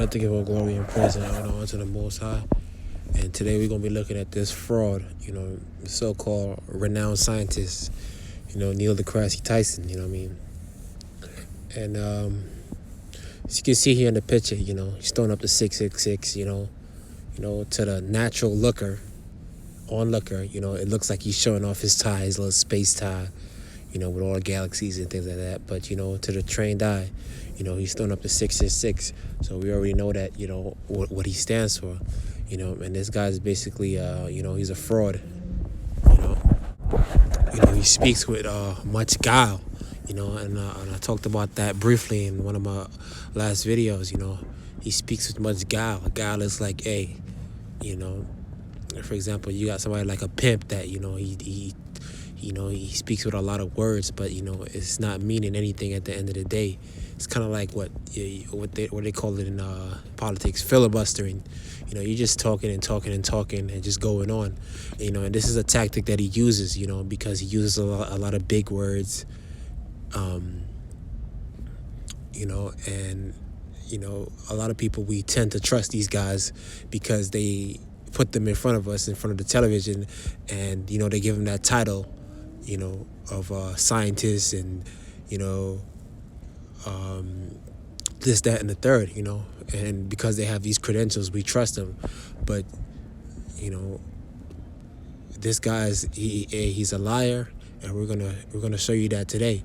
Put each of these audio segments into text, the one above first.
Let to give all glory and praise and honor unto the Most High. And today we're going to be looking at this fraud, the so-called renowned scientist, Neil deGrasse Tyson, you know what I mean? And as you can see here in the picture, he's throwing up the 666, to the natural onlooker, it looks like he's showing off his tie, his little space tie, with all the galaxies and things like that. But, to the trained eye, he's throwing up the 666. So we already know that, what he stands for, and this guy's basically, he's a fraud, he speaks with much guile, and I talked about that briefly in one of my last videos, he speaks with much guile. Guile is like, hey, for example, you got somebody like a pimp that, he speaks with a lot of words, but, it's not meaning anything at the end of the day. It's kind of like what they call it in politics, filibustering. You're just talking and talking and talking and just going on. And this is a tactic that he uses, because he uses a lot of big words, and, a lot of people, we tend to trust these guys because they put them in front of us, in front of the television, and, they give them that title, of scientists and, this, that, and the third, and because they have these credentials, we trust them. But, this guy's, he's a liar, and we're gonna show you that today,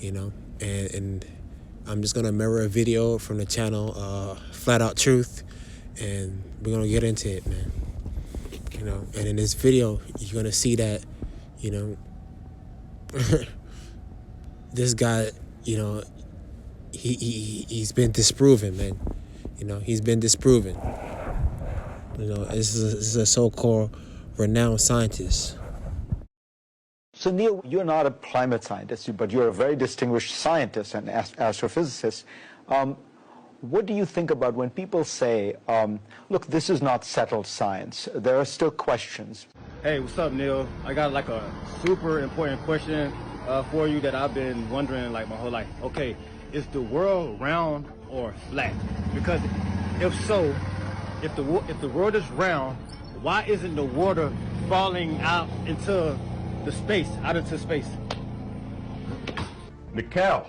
and I'm just gonna mirror a video from the channel, Flat Out Truth, and we're gonna get into it, man. And in this video, you're gonna see that, this guy, he's been disproven, man. He's been disproven. This is a so-called renowned scientist. So, Neil, you're not a climate scientist, but you're a very distinguished scientist and astrophysicist. What do you think about when people say, look, this is not settled science, there are still questions? Hey, what's up, Neil? I got like a super important question for you that I've been wondering like my whole life. Okay, is the world round or flat? Because if so, if the world is round, why isn't the water falling out into space? Mikkel,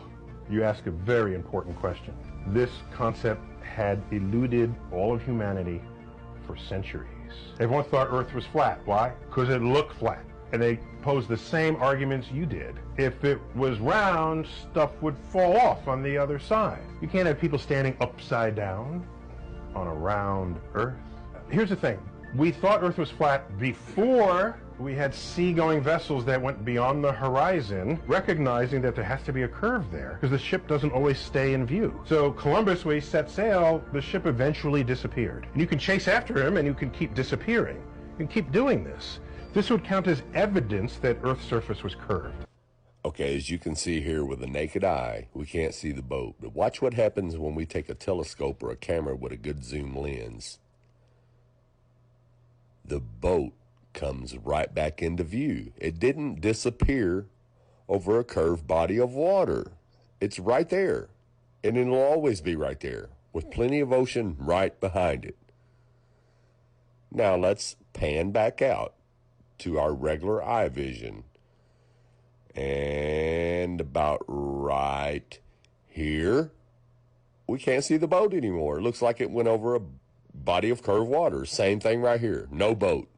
you ask a very important question. This concept had eluded all of humanity for centuries. Everyone thought Earth was flat. Why? Because it looked flat. And they posed the same arguments you did. If it was round, stuff would fall off on the other side. You can't have people standing upside down on a round Earth. Here's the thing. We thought Earth was flat before we had sea-going vessels that went beyond the horizon, recognizing that there has to be a curve there, because the ship doesn't always stay in view. So Columbus, when he set sail, the ship eventually disappeared. And you can chase after him, and you can keep disappearing. You can keep doing this. This would count as evidence that Earth's surface was curved. Okay, as you can see here with the naked eye, we can't see the boat. But watch what happens when we take a telescope or a camera with a good zoom lens. The boat comes right back into view. It didn't disappear over a curved body of water. It's right there, and it'll always be right there, with plenty of ocean right behind it. Now let's pan back out to our regular eye vision. And about right here, we can't see the boat anymore. It looks like it went over a body of curved water. Same thing right here. No boat.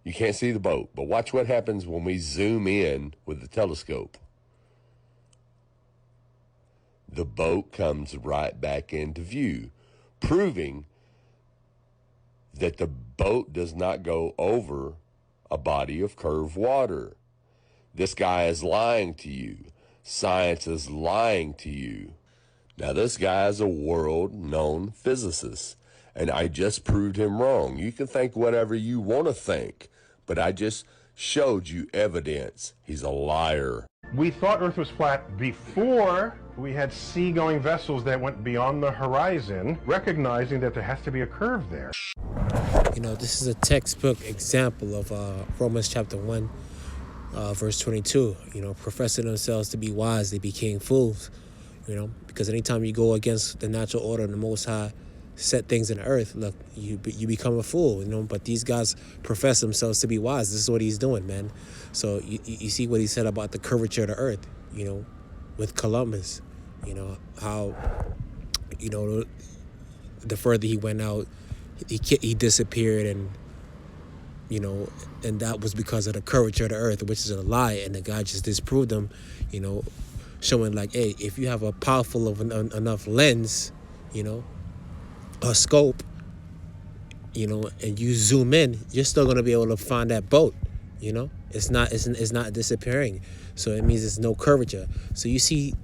You can't see the boat. But watch what happens when we zoom in with the telescope. The boat comes right back into view, proving that the boat does not go over a body of curved water. This guy is lying to you. Science is lying to you. Now, this guy is a world-known physicist, and I just proved him wrong. You can think whatever you want to think, but I just showed you evidence. He's a liar. We thought Earth was flat before we had sea-going vessels that went beyond the horizon, recognizing that there has to be a curve there. This is a textbook example of Romans chapter 1, verse 22. Professing themselves to be wise, they became fools. Because anytime you go against the natural order of the Most High, set things in the earth, look, you become a fool, But these guys profess themselves to be wise. This is what he's doing, man. So you see what he said about the curvature of the earth, with Columbus, how, the further he went out, he disappeared, and and that was because of the curvature of the earth, which is a lie, and the guy just disproved them, showing like, hey, if you have a powerful of enough lens, a scope, and you zoom in, you're still gonna be able to find that boat. It's not disappearing, so it means there's no curvature. So you see,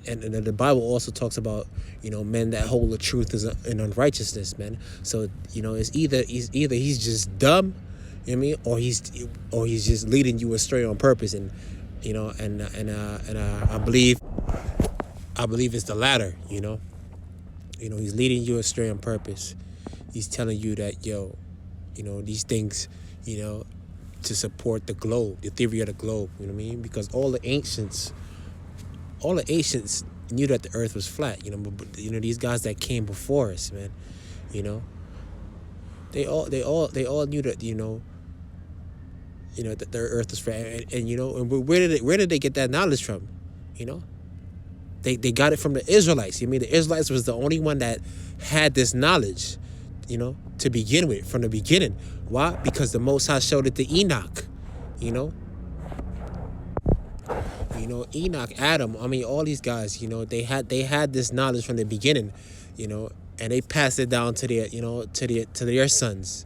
and the Bible also talks about, men that hold the truth in unrighteousness, man. So it's either he's just dumb, or he's just leading you astray on purpose, and I believe it's the latter. He's leading you astray on purpose. He's telling you that, these things, to support the globe, the theory of the globe. You know what I mean? Because all the ancients knew that the earth was flat, but these guys that came before us, man, they all knew that, that the earth was flat, and where did they get that knowledge from? They got it from the Israelites. The Israelites was the only one that had this knowledge, to begin with, from the beginning. Why? Because the Most High showed it to Enoch, Enoch, Adam, all these guys, they had this knowledge from the beginning, and they passed it down to their, to their sons,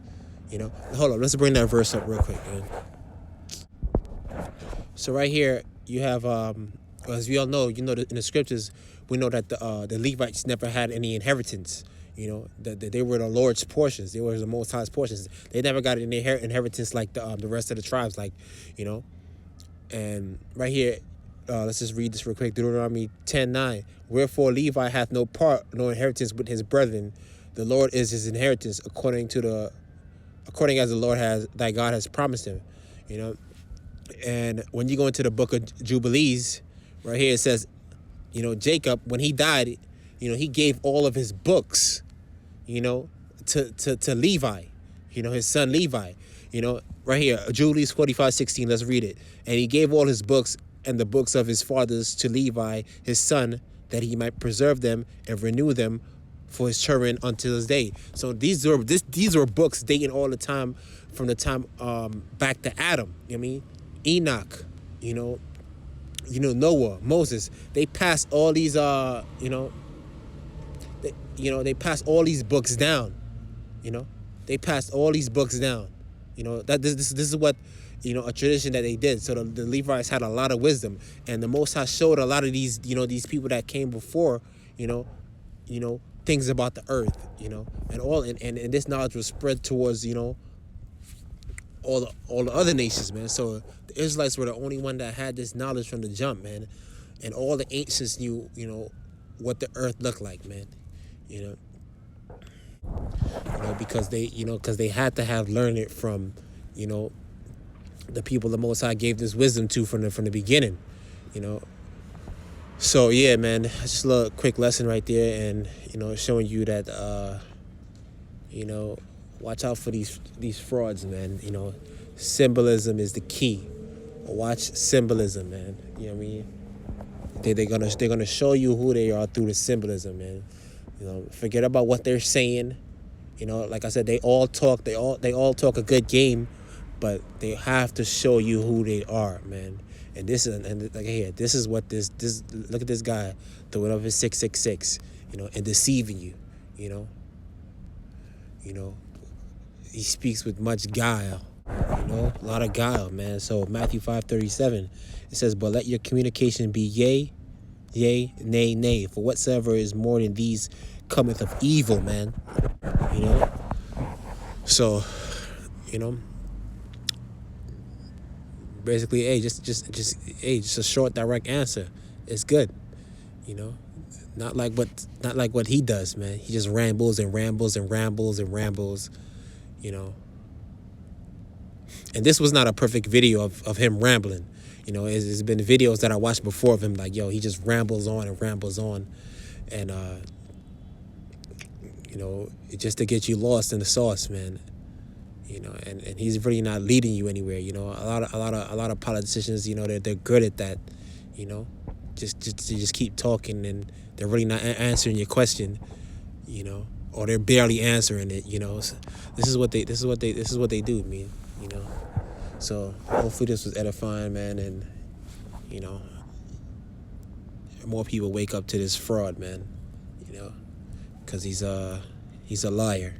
Hold on, let's bring that verse up real quick, man. So right here, you have, as we all know, in the scriptures, we know that the Levites never had any inheritance. That they were the Lord's portions. They were the Most High's portions. They never got an inheritance like the rest of the tribes, And right here, let's just read this real quick. Deuteronomy 10:9. Wherefore Levi hath no part, no inheritance with his brethren. The Lord is his inheritance, according as the Lord thy God has promised him. And when you go into the book of Jubilees, right here it says, Jacob, when he died, he gave all of his books, to Levi, his son Levi, right here, Jubilees 45:16, let's read it. And he gave all his books and the books of his fathers to Levi, his son, that he might preserve them and renew them for his children until this day. So these are books dating all the time from the time back to Adam. Enoch, Noah, Moses. They passed all these they passed all these books down. They passed all these books down. That this is what a tradition that they did. So the Levites had a lot of wisdom, and the Most High showed a lot of these these people that came before things about the earth, and this knowledge was spread towards all the other nations, man. So the Israelites were the only one that had this knowledge from the jump, man, and all the ancients knew what the earth looked like, man. Because they had to have learned it from the people the Most High gave this wisdom to from the beginning. So yeah, man, just a little quick lesson right there, and showing you that watch out for these frauds, man. Symbolism is the key. Watch symbolism, man. You know what I mean? They're gonna show you who they are through the symbolism, man. Forget about what they're saying. Like I said, they all talk a good game, but they have to show you who they are, man. And this is what this look at this guy throwing up his 666, and deceiving you, he speaks with much guile, a lot of guile, man. So Matthew 5:37, it says, but let your communication be yea, nay, nay, for whatsoever is more than these cometh of evil, man. So, basically, hey, just a short, direct answer. It's good, not like what he does, man. He just rambles and rambles and rambles and rambles, And this was not a perfect video of him rambling. It's been videos that I watched before of him, like, he just rambles on and rambles on, and you know, just to get you lost in the sauce, man. You know, and he's really not leading you anywhere. You know, a lot of politicians, you know, they're good at that. You know, just keep talking, and they're really not answering your question. You know, or they're barely answering it. You know, so this is what they do, man. You know, so hopefully this was edifying, man, and you know, more people wake up to this fraud, man. You know, because he's a liar.